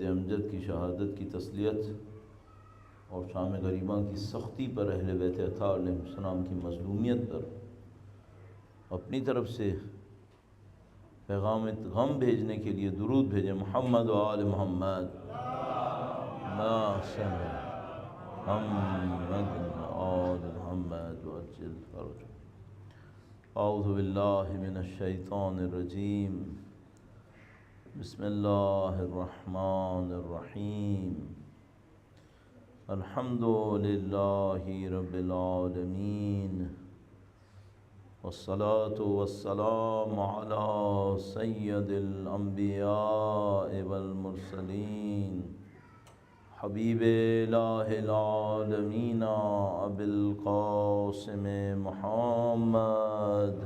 امجد کی شہادت کی تسلیت اور شام غریباں کی سختی پر اہل بیت اطہار علیہ السلام کی مظلومیت پر اپنی طرف سے پیغام غم بھیجنے کے لیے درود بھیجیں۔ محمد و آل محمد محمد آل محمد وعجل فرجہ۔ اعوذ باللہ من الشیطان الرجیم، بسم اللہ الرحمن الرحیم، الحمد للہ رب العالمین، والصلاة والسلام علی سید الانبیاء والمرسلین، حبیب الہ العالمین ابی القاسم محمد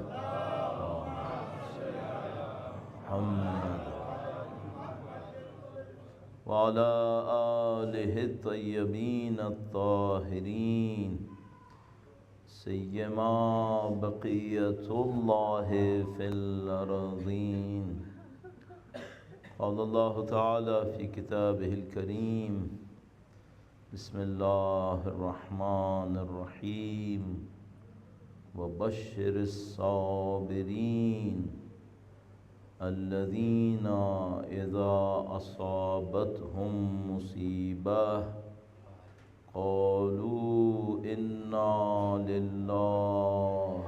وعلی آلہ الطیبین الطاہرین، سیما بقیت اللہ فی الارضین۔ قال اللہ تعالی فی کتابہ الکریم، بسم اللہ الرحمن الرحیم، وبشر الصابرین الذین اذا اصابتهم مصیبہ قالوا انا للہ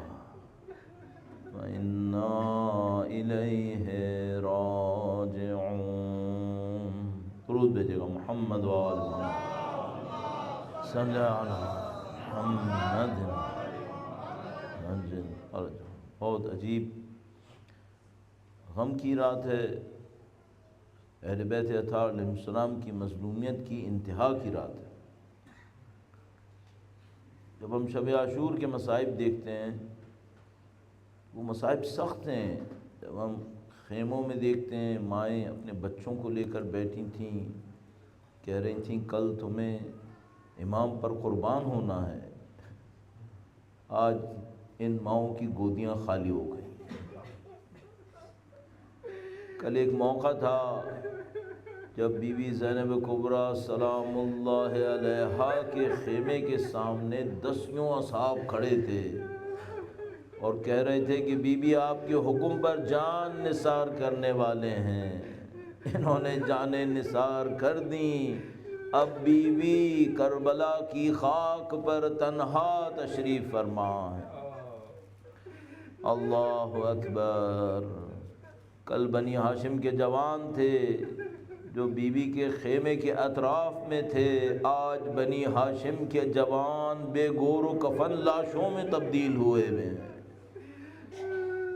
وإنا الیہ راجعون۔ درود بھیجے گا محمد و آل محمد، صلی علی محمد۔ بہت عجیب غم کی رات ہے، اہل بیت اطہار علیہ السلام کی مظلومیت کی انتہا کی رات ہے۔ جب ہم شب عاشور کے مصائب دیکھتے ہیں، وہ مصائب سخت ہیں۔ جب ہم خیموں میں دیکھتے ہیں، مائیں اپنے بچوں کو لے کر بیٹھی تھیں، کہہ رہی تھیں کل تمہیں امام پر قربان ہونا ہے، آج ان ماؤں کی گودیاں خالی ہو گئی۔ کل ایک موقع تھا جب بی بی زینب کبریٰ سلام اللہ علیہا کے خیمے کے سامنے 10 اصحاب کھڑے تھے اور کہہ رہے تھے کہ بی بی آپ کے حکم پر جان نثار کرنے والے ہیں، انہوں نے جانیں نثار کر دیں، اب بی بی کربلا کی خاک پر تنہا تشریف فرما ہے۔ اللہ اکبر۔ کل بنی ہاشم کے جوان تھے جو بی بی کے خیمے کے اطراف میں تھے، آج بنی ہاشم کے جوان بے گور و کفن لاشوں میں تبدیل ہوئے ہیں۔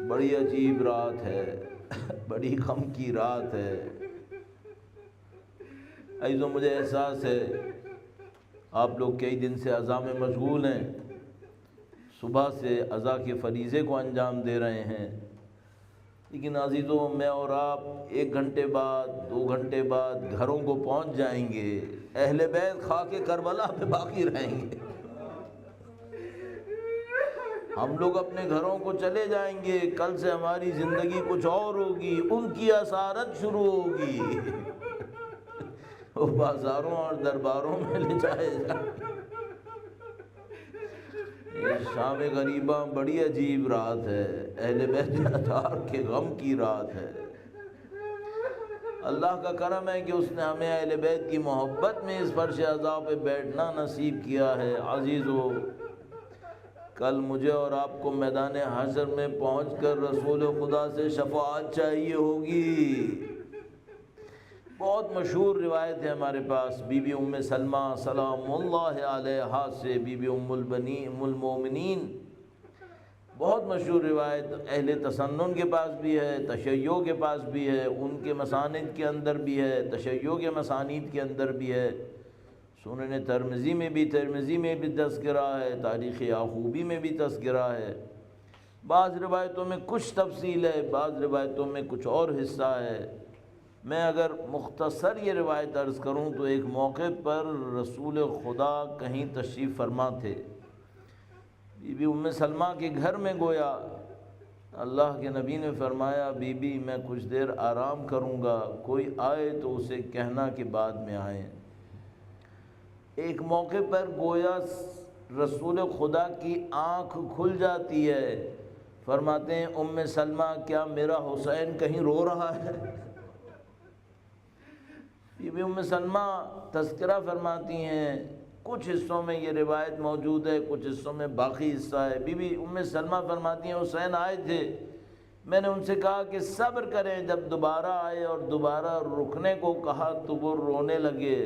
بڑی عجیب رات ہے، بڑی غم کی رات ہے۔ عزیزو، مجھے احساس ہے آپ لوگ کئی دن سے عزا میں مشغول ہیں، صبح سے عزا کے فریضے کو انجام دے رہے ہیں، لیکن عزیزو میں اور آپ 1 گھنٹے بعد 2 گھنٹے بعد گھروں کو پہنچ جائیں گے، اہل بیت خاک کربلا پہ باقی رہیں گے۔ ہم لوگ اپنے گھروں کو چلے جائیں گے، کل سے ہماری زندگی کچھ اور ہوگی، ان کی اسارت شروع ہوگی، وہ بازاروں اور درباروں میں لے جائے جائیں۔ شام غریباں بڑی عجیب رات ہے، اہل بیت اطہار کے غم کی رات ہے۔ اللہ کا کرم ہے کہ اس نے ہمیں اہل بیت کی محبت میں اس فرش عزا پہ بیٹھنا نصیب کیا ہے۔ عزیزو، کل مجھے اور آپ کو میدان حشر میں پہنچ کر رسول خدا سے شفاعت چاہیے ہوگی۔ بہت مشہور روایت ہے ہمارے پاس بی بی ام سلمہ سلام اللہ علیہا سے، بی بی ام المومنین، بہت مشہور روایت اہل تسنن کے پاس بھی ہے، تشیع کے پاس بھی ہے، ان کے مسانید کے اندر بھی ہے، تشیع کے مسانید کے اندر بھی ہے، سنن ترمذی میں بھی تذکرہ ہے، تاریخ یعقوبی میں بھی تذکرہ ہے۔ بعض روایتوں میں کچھ تفصیل ہے، بعض روایتوں میں کچھ اور حصہ ہے۔ میں اگر مختصر یہ روایت عرض کروں تو ایک موقع پر رسول خدا کہیں تشریف فرما تھے، بی بی ام سلمہ کے گھر میں گویا اللہ کے نبی نے فرمایا بی بی میں کچھ دیر آرام کروں گا، کوئی آئے تو اسے کہنا کہ بعد میں آئیں۔ ایک موقع پر گویا رسول خدا کی آنکھ کھل جاتی ہے، فرماتے ہیں ام سلمہ کیا میرا حسین کہیں رو رہا ہے؟ بی بی ام سلمہ تذکرہ فرماتی ہیں، کچھ حصوں میں یہ روایت موجود ہے، کچھ حصوں میں باقی حصہ ہے۔ بی بی ام سلمہ فرماتی ہیں حسین آئے تھے، میں نے ان سے کہا کہ صبر کریں، جب دوبارہ آئے اور دوبارہ رکنے کو کہا تو وہ رونے لگے۔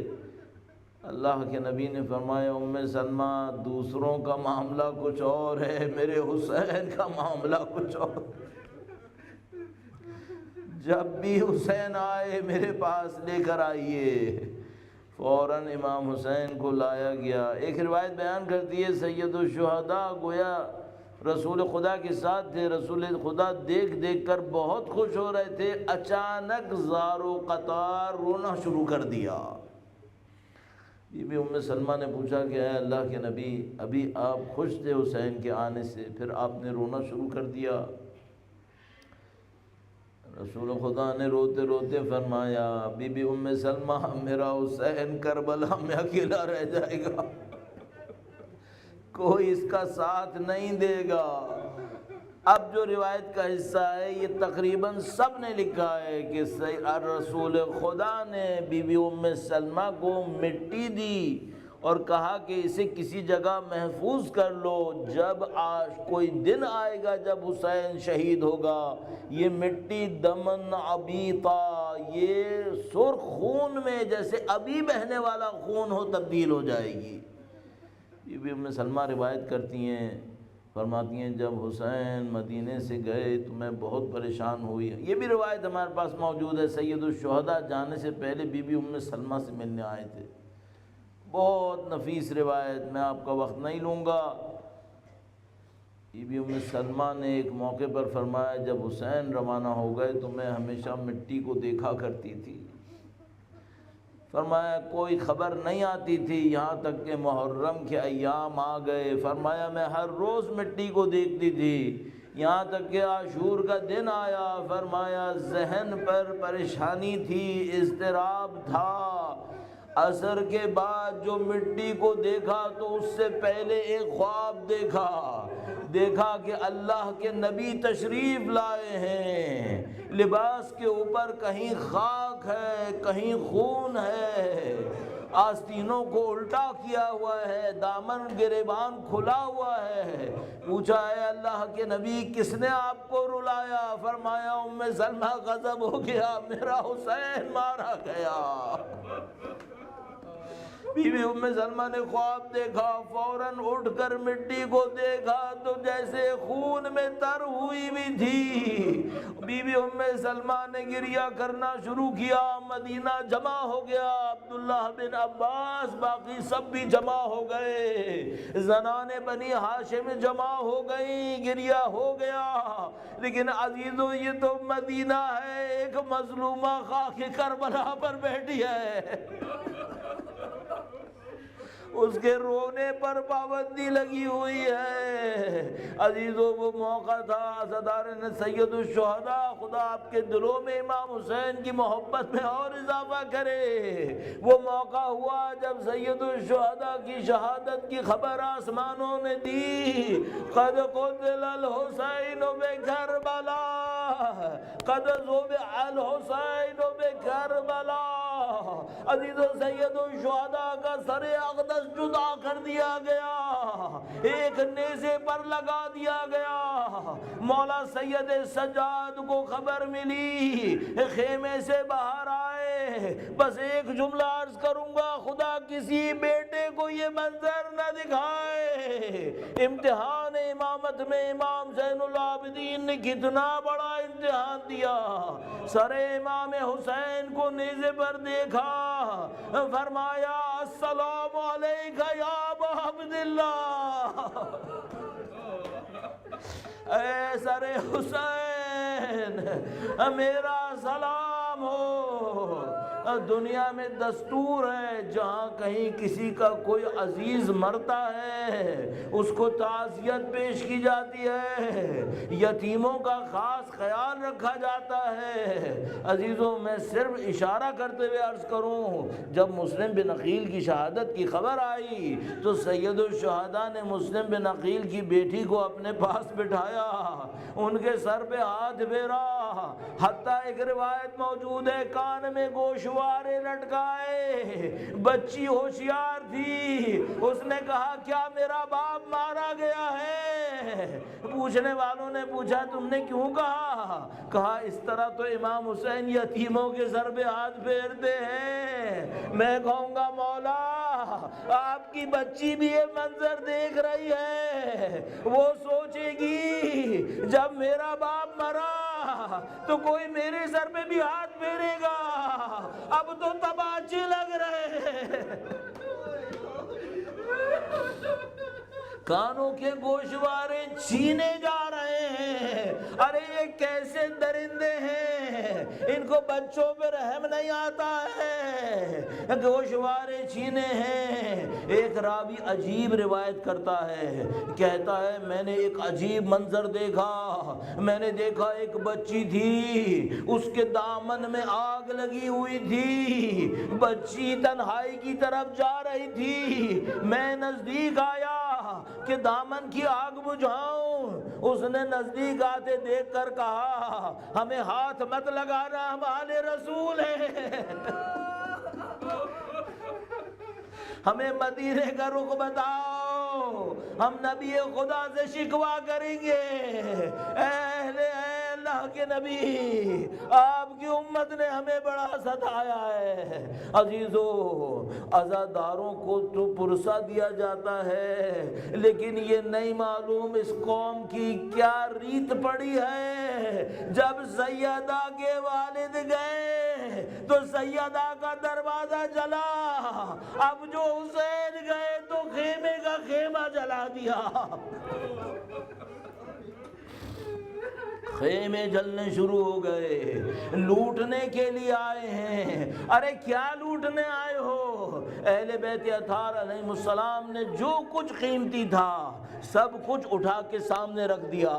اللہ کے نبی نے فرمایا ام سلمہ دوسروں کا معاملہ کچھ اور ہے، میرے حسین کا معاملہ کچھ اور۔ جب بھی حسین آئے میرے پاس لے کر آئیے۔ فوراً امام حسین کو لایا گیا۔ ایک روایت بیان کرتی ہے سید الشہداء گویا رسول خدا کے ساتھ تھے، رسول خدا دیکھ دیکھ کر بہت خوش ہو رہے تھے، اچانک زار و قطار رونا شروع کر دیا۔ بی بی ام سلمہ نے پوچھا کہ اے اللہ کے نبی ابھی آپ خوش تھے حسین کے آنے سے، پھر آپ نے رونا شروع کر دیا۔ رسول خدا نے روتے روتے فرمایا بی بی ام سلمہ میرا حسین کربلا میں اکیلا رہ جائے گا، کوئی اس کا ساتھ نہیں دے گا۔ اب جو روایت کا حصہ ہے یہ تقریباً سب نے لکھا ہے کہ رسول خدا نے بی بی ام سلمہ کو مٹی دی اور کہا کہ اسے کسی جگہ محفوظ کر لو، جب کوئی دن آئے گا جب حسین شہید ہوگا یہ مٹی دمن عبیطا، یہ سرخ خون میں جیسے ابھی بہنے والا خون ہو تبدیل ہو جائے گی۔ بی بی ام سلمہ روایت کرتی ہیں، فرماتی ہیں جب حسین مدینے سے گئے تو میں بہت پریشان ہوئی۔ یہ بھی روایت ہمارے پاس موجود ہے، سید الشہداء جانے سے پہلے بی بی ام سلمہ سے ملنے آئے تھے، بہت نفیس روایت، میں آپ کا وقت نہیں لوں گا۔ بی بی ام سلمہ نے ایک موقع پر فرمایا جب حسین روانہ ہو گئے تو میں ہمیشہ مٹی کو دیکھا کرتی تھی، فرمایا کوئی خبر نہیں آتی تھی یہاں تک کہ محرم کے ایام آ گئے، فرمایا میں ہر روز مٹی کو دیکھتی تھی یہاں تک کہ عاشور کا دن آیا، فرمایا ذہن پر پریشانی تھی، اضطراب تھا، عصر کے بعد جو مٹی کو دیکھا تو اس سے پہلے ایک خواب دیکھا کہ اللہ کے نبی تشریف لائے ہیں، لباس کے اوپر کہیں خاک ہے کہیں خون ہے، آستینوں کو الٹا کیا ہوا ہے، دامن گریبان کھلا ہوا ہے۔ پوچھا ہے اللہ کے نبی کس نے آپ کو رلایا؟ فرمایا ام سلمہ غضب ہو گیا، میرا حسین مارا گیا۔ بی بی ام سلمہ نے خواب دیکھا، فوراً اٹھ کر مٹی کو دیکھا تو جیسے خون میں تر ہوئی بھی تھی۔ بی بی ام سلمہ نے گریہ کرنا شروع کیا، مدینہ جمع ہو گیا، عبداللہ بن عباس باقی سب بھی جمع ہو گئے، زنان بنی ہاشم جمع ہو گئیں، گریہ ہو گیا۔ لیکن عزیزو یہ تو مدینہ ہے، ایک مظلومہ خاک کربلا پر بیٹھی ہے، اس کے رونے پر پابندی لگی ہوئی ہے۔ عزیزو وہ موقع تھا، صدار سید الشہداء خدا آپ کے دلوں میں امام حسین کی محبت میں اور اضافہ کرے، وہ موقع ہوا جب سید الشہداء کی شہادت کی خبر آسمانوں نے دی، قد قتل الحسین بکربلا، قد ذبح الحسین بکربلا۔ عزیزو سید الشہداء کا سر اقدس جدا کر دیا گیا، ایک نیزے پر لگا دیا گیا۔ مولا سید سجاد کو خبر ملی، خیمے سے باہر آئے، بس ایک جملہ عرض کروں گا، خدا کسی بیٹے کو یہ منظر نہ دکھائے۔ امتحان امامت میں امام زین العابدین نے کتنا بڑا امتحان دیا، سر امام حسین کو نیزے پر دیکھا، فرمایا السلام علیکہ یا ابا عبداللہ، اے سر حسین میرا سلام ہو، دنیا میں دستور ہے جہاں کہیں کسی کا کوئی عزیز مرتا ہے اس کو تعزیت پیش کی جاتی ہے، یتیموں کا خاص خیال رکھا جاتا ہے۔ عزیزوں میں صرف اشارہ کرتے ہوئے عرض کروں، جب مسلم بن عقیل کی شہادت کی خبر آئی تو سید الشہداء نے مسلم بن عقیل کی بیٹی کو اپنے پاس بٹھایا، ان کے سر پہ ہاتھ پھیرا، حتیٰ ایک روایت موجود ہے کان میں گوشوارے لٹکائے۔ بچی ہوشیار تھی، اس نے کہا کیا میرا باپ مارا گیا ہے؟ پوچھنے والوں نے پوچھا تم نے کیوں کہا؟ کہا اس طرح تو امام حسین یتیموں کے سر پہ ہاتھ پھیرتے ہیں۔ میں کہوں گا مولا آپ کی بچی بھی یہ منظر دیکھ رہی ہے، وہ سوچے گی جب میرا باپ مرا تو کوئی میرے سر پہ بھی ہاتھ پھیرے گا، اب تو تماچے لگ رہے ہیں۔ کانوں کے گوشوارے چھینے جا رہے ہیں۔ ارے یہ کیسے درندے ہیں، ان کو بچوں پہ رحم نہیں آتا ہے، گوشوارے چھینے ہیں۔ ایک راوی عجیب روایت کرتا ہے، کہتا ہے میں نے ایک عجیب منظر دیکھا، میں نے دیکھا ایک بچی تھی، اس کے دامن میں آگ لگی ہوئی تھی، بچی تنہائی کی طرف جا رہی تھی، میں نزدیک آیا کہ دامن کی آگ بجھاؤں، اس نے نزدیک آتے دیکھ کر کہا ہمیں ہاتھ مت لگانا، ہم آل رسول ہیں، ہمیں مدینے کا رخ بتاؤ، ہم نبی خدا سے شکوہ کریں گے۔ اے اللہ کے نبی، آپ کی امت نے ہمیں بڑا ستایا ہے۔ عزیزو، عزاداروں کو تو پرسہ دیا جاتا ہے، لیکن یہ نہیں معلوم اس قوم کی کیا ریت پڑی ہے۔ جب سیدہ کے والد گئے تو سیدہ کا دروازہ جلا، اب جو حسین گئے تو خیمے کا خیمہ جلا دیا، خیمے جلنے شروع ہو گئے، لوٹنے کے لیے آئے ہیں۔ ارے کیا لوٹنے آئے ہو؟ اہل بیت اطہار علیہ السلام نے جو کچھ قیمتی تھا سب کچھ اٹھا کے سامنے رکھ دیا،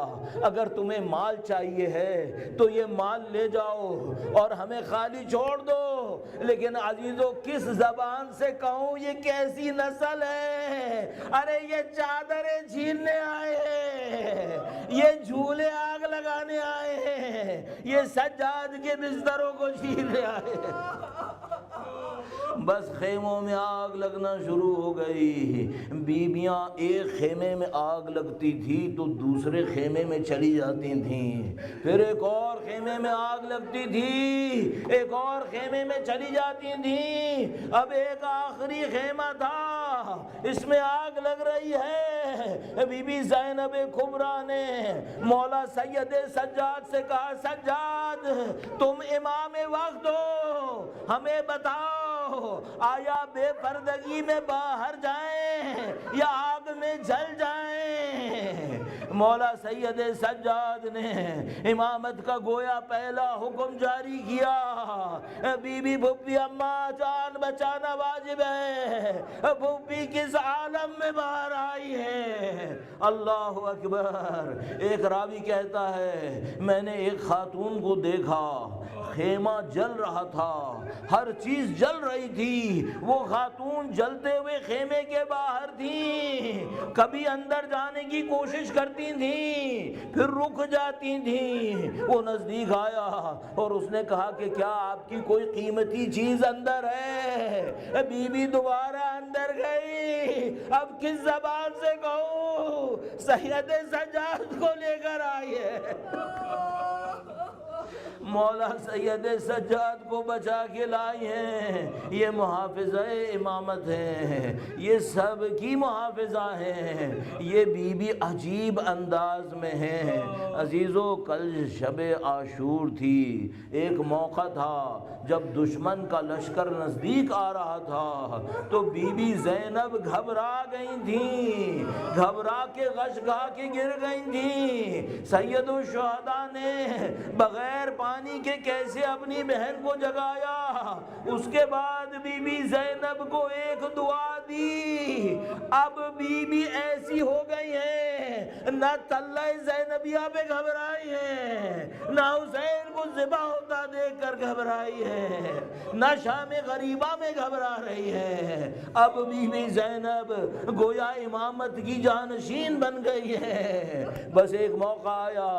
اگر تمہیں مال چاہیے ہے تو یہ مال لے جاؤ اور ہمیں خالی چھوڑ دو۔ لیکن عزیزو کس زبان سے کہوں یہ کیسی نسل ہے؟ ارے یہ چادریں چھیننے آئے ہیں، یہ جھولے آگ لگانے آئے ہیں، یہ سجاد کے بستروں کو چھیننے آئے ہیں۔ بس خیموں میں آگ لگنا شروع ہو گئی، بیویاں ایک خیمے میں آگ لگتی تھی تو دوسرے خیمے میں چلی جاتی تھیں، پھر ایک اور خیمے میں آگ لگتی تھی، ایک اور خیمے میں چلی جاتی تھیں، اب ایک آخری خیمہ تھا، اس میں آگ لگ رہی ہے۔ بی بی زینب کبریٰ نے مولا سید سجاد سے کہا سجاد تم امام وقت ہو، ہمیں بتاؤ آیا بے پردگی میں باہر جائیں یا آگ میں جل جائیں؟ مولا سید سجاد نے امامت کا گویا پہلا حکم جاری کیا، بی بی بھوپی اماں جان بچانا واجب ہے، بھوپی کس عالم میں باہر آئی ہے؟ اللہ اکبر۔ ایک راوی کہتا ہے میں نے ایک خاتون کو دیکھا، خیمہ جل رہا تھا، ہر چیز جل رہی تھی، وہ خاتون جلتے ہوئے خیمے کے باہر تھی، کبھی اندر جانے کی کوشش کرتی تھیں پھر رک جاتی تھیں۔ وہ نزدیک آیا اور اس نے کہا کہ کیا آپ کی کوئی قیمتی چیز اندر ہے؟ بی بی دوبارہ اندر گئی، اب کس زبان سے کہوں سید سجاد کو لے کر آئی ہے۔ مولا سید سجاد کو بچا کے لائی ہیں، یہ محافظہ امامت ہیں، یہ سب کی محافظہ ہیں، یہ بی بی عجیب انداز میں ہیں۔ عزیزو کل شب عاشور تھی، ایک موقع تھا جب دشمن کا لشکر نزدیک آ رہا تھا تو بی بی زینب گھبرا گئی تھیں، گھبرا کے غش گا کے گر گئی تھیں۔ سید الشہداء نے بغیر بغیر پانی کے کیسے اپنی بہن کو جگایا۔ اس کے بعد بی بی زینب کو ایک دعا دی۔ اب بی بی ایسی ہو گئی ہے، نہ طلہ زینبیہ پہ گھبرائی ہے، نہ حسین کو ذبح ہوتا دیکھ کر گھبرائی ہے، نہ شام غریبہ میں گھبرا رہی ہے۔ اب بی بی زینب گویا امامت کی جانشین بن گئی ہے۔ بس ایک موقع آیا،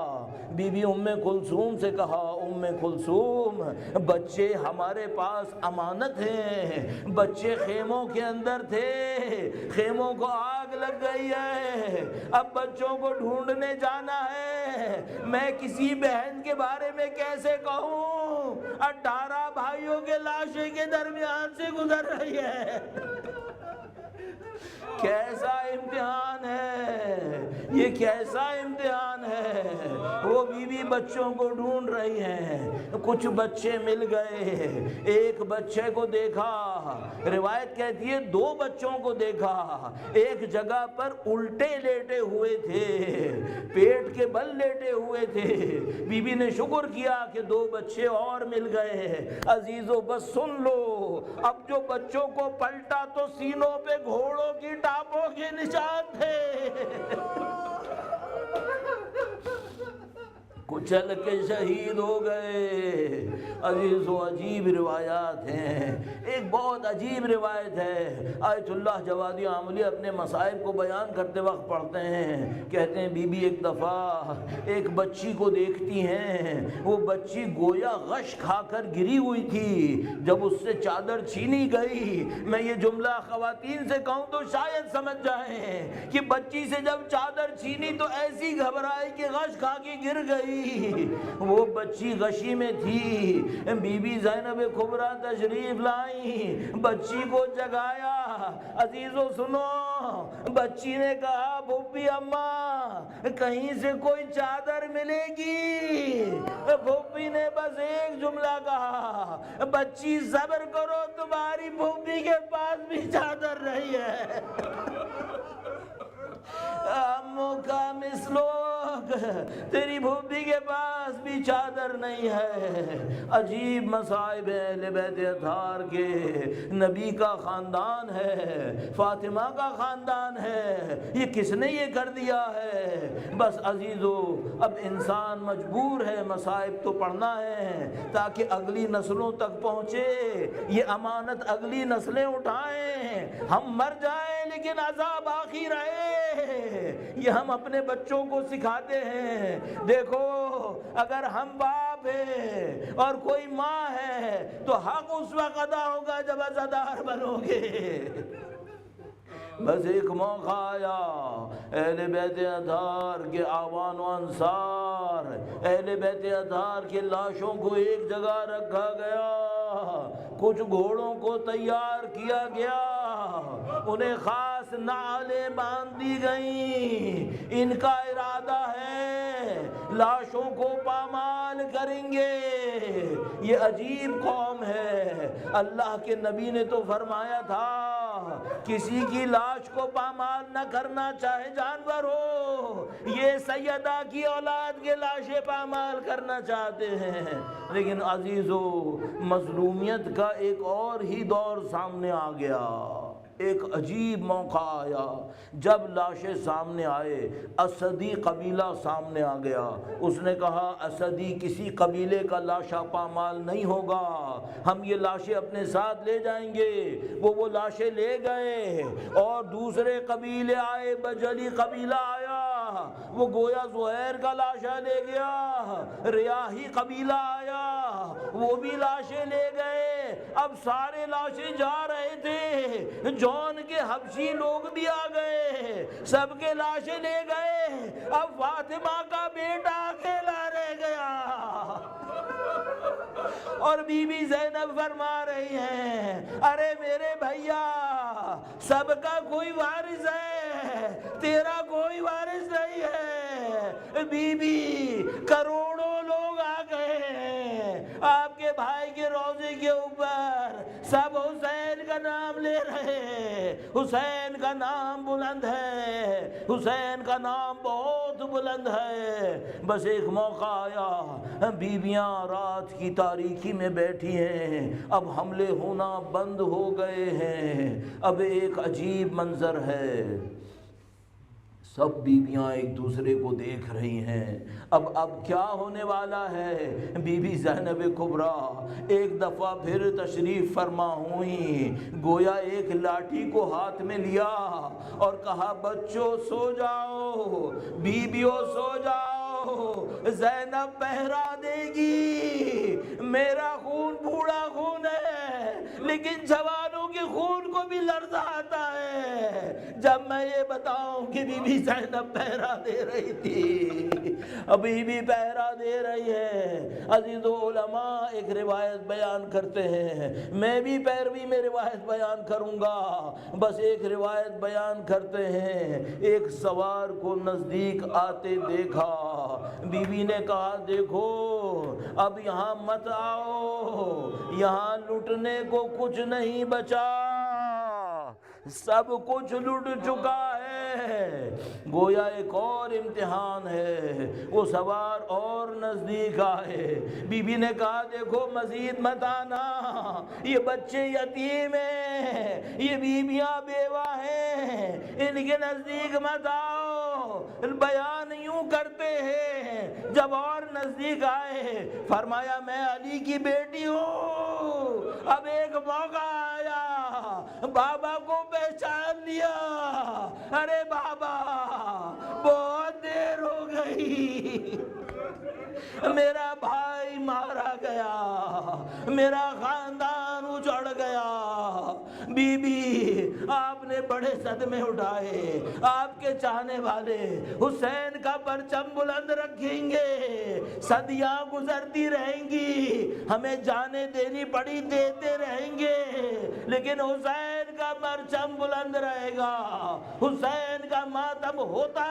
بی بی ام کلثوم سے کہا، ام کلثوم بچے ہمارے پاس امانت ہیں، بچے خیموں کے اندر تھے، خیموں کو آگ لگ گئی ہے، اب بچوں کو ڈھونڈنے جانا ہے، میں کسی بہن کے بارے میں کیسے کہوں؟ 18 بھائیوں کے لاشیں کے درمیان سے گزر رہی ہے۔ کیسا امتحان ہے یہ، کیسا امتحان ہے۔ وہ بیوی بچوں کو ڈھونڈ رہی ہیں، کچھ بچے مل گئے، ایک بچے کو دیکھا، روایت کہتی ہے 2 بچوں کو دیکھا، ایک جگہ پر الٹے لیٹے ہوئے تھے، پیٹ کے بل لیٹے ہوئے تھے۔ بی بی نے شکر کیا کہ 2 بچے اور مل گئے۔ عزیزو بس سن لو، اب جو بچوں کو پلٹا تو سینوں پہ گھوڑوں کی ٹاپوں کے نشان تھے، کچل کے شہید ہو گئے۔ عزیزو عجیب روایات ہیں۔ ایک بہت عجیب روایت ہے، آیت اللہ جوادی عاملی اپنے مصائب کو بیان کرتے وقت پڑھتے ہیں، کہتے ہیں بی بی ایک دفعہ ایک بچی کو دیکھتی ہیں، وہ بچی گویا غش کھا کر گری ہوئی تھی، جب اس سے چادر چھینی گئی، میں یہ جملہ خواتین سے کہوں تو شاید سمجھ جائیں کہ بچی سے جب چادر چھینی تو ایسی گھبرائی کہ غش کھا کے گر گئی۔ وہ بچی غشی میں تھی، بی بی زینب کبریٰ تشریف لائیں، بچی کو جگایا۔ عزیزو سنو، بچی نے کہا پھوپھی اماں کہیں سے کوئی چادر ملے گی؟ پھوپھی نے بس ایک جملہ کہا، بچی صبر کرو، تمہاری پھوپھی کے پاس بھی چادر نہیں ہے۔ امو کا مسلوک، تیری پھوپھی کے پاس بھی چادر نہیں ہے۔ عجیب مصائب ہے اہل بیت اطہار کے، نبی کا خاندان ہے، فاطمہ کا خاندان ہے، یہ کس نے یہ کر دیا ہے؟ بس عزیزو اب انسان مجبور ہے، مصائب تو پڑھنا ہے تاکہ اگلی نسلوں تک پہنچے، یہ امانت اگلی نسلیں اٹھائیں، ہم مر جائیں لیکن عذاب باقی رہے، یہ ہم اپنے بچوں کو سکھاتے ہیں۔ دیکھو اگر ہم باپ ہیں اور کوئی ماں ہے تو حق اس وقت ادا ہوگا جب عزادار بنو گے۔ بس ایک موقع آیا، اہل بیت اطہار کے اعوان و انصار، اہل بیت اطہار کے لاشوں کو ایک جگہ رکھا گیا، کچھ گھوڑوں کو تیار کیا گیا، انہیں خاص نعلیں باندھ دی گئیں، ان کا ارادہ ہے لاشوں کو پامال کریں گے۔ یہ عجیب قوم ہے، اللہ کے نبی نے تو فرمایا تھا کسی کی لاش کو پامال نہ کرنا چاہے جانور ہو، یہ سیدہ کی اولاد کے لاشیں پامال کرنا چاہتے ہیں۔ لیکن عزیزو مظلومیت کا ایک اور ہی دور سامنے آ گیا، ایک عجیب موقع آیا جب لاشیں سامنے آئے، اسدی قبیلہ سامنے آ گیا، اس نے کہا اسدی کسی قبیلے کا لاشا پامال نہیں ہوگا، ہم یہ لاشیں اپنے ساتھ لے جائیں گے۔ وہ لاشیں لے گئے اور دوسرے قبیلے آئے، بجلی قبیلہ آیا، وہ گویا زہیر کا لاشا لے گیا، ریاحی قبیلہ آیا، وہ بھی لاشیں لے گئے۔ اب سارے لاشیں جا رہے تھے، جون کے حبشی لوگ بھی آ گئے، سب کے لاشیں لے گئے، اب فاطمہ کا بیٹا اکیلا رہ گیا۔ اور بی بی زینب فرما رہی ہیں ارے میرے بھیا سب کا کوئی وارث ہے، تیرا کوئی وارث نہیں ہے۔ بی بی کروڑوں لوگ آ گئے ہیں آپ کے بھائی کے روضے کے اوپر، سب حسین کا نام لے رہے ہیں، حسین کا نام بلند ہے، حسین کا نام بہت بلند ہے۔ بس ایک موقع آیا، بیویاں رات کی تاریکی میں بیٹھی ہیں، اب حملے ہونا بند ہو گئے ہیں، اب ایک عجیب منظر ہے، سب بیویاں ایک دوسرے کو دیکھ رہی ہیں۔ اب کیا ہونے والا ہے؟ بی بی زینب کبریٰ ایک دفعہ پھر تشریف فرما ہوئی، گویا ایک لاٹھی کو ہاتھ میں لیا اور کہا بچوں سو جاؤ، بیویوں سو جاؤ، زینب پہرا دے گی، میرا خون بوڑھا خون ہے لیکن جوانوں کے خون کو بھی لرزہ آتا ہے جب میں یہ بتاؤں کہ بی بی زینب پہرا دے رہی تھی، ابھی بھی پہرا دے رہی ہے۔ عزیز علماء ایک روایت بیان کرتے ہیں، میں بھی پیروی میں روایت بیان کروں گا، بس ایک روایت بیان کرتے ہیں، ایک سوار کو نزدیک آتے دیکھا، بی بی نے کہا دیکھو اب یہاں مت آؤ، یہاں لٹنے کو کچھ نہیں بچا، سب کچھ لٹ چکا ہے۔ گویا ایک اور امتحان ہے، وہ سوار اور نزدیک آئے، بی بی نے کہا دیکھو مزید مت آنا، یہ بچے یتیم ہیں، یہ بیویاں بیوہ ہیں، ان کے نزدیک مت آؤ۔ بیان یوں کرتے ہیں، جب اور نزدیک آئے فرمایا میں علی کی بیٹی ہوں۔ اب ایک موقع آیا، بابا کو پہچان لیا، ارے بابا بہت دیر ہو گئی، میرا بھائی مارا گیا، میرا خاندان اجڑ گیا، بی بی آپ نے بڑے صدمے اٹھائے، آپ کے چاہنے والے حسین کا پرچم بلند رکھیں گے، صدیاں گزرتی رہیں گی، ہمیں جانیں دینی پڑی دیتے رہیں گے، لیکن حسین کا پرچم بلند رہے گا، حسین کا ماتم ہوتا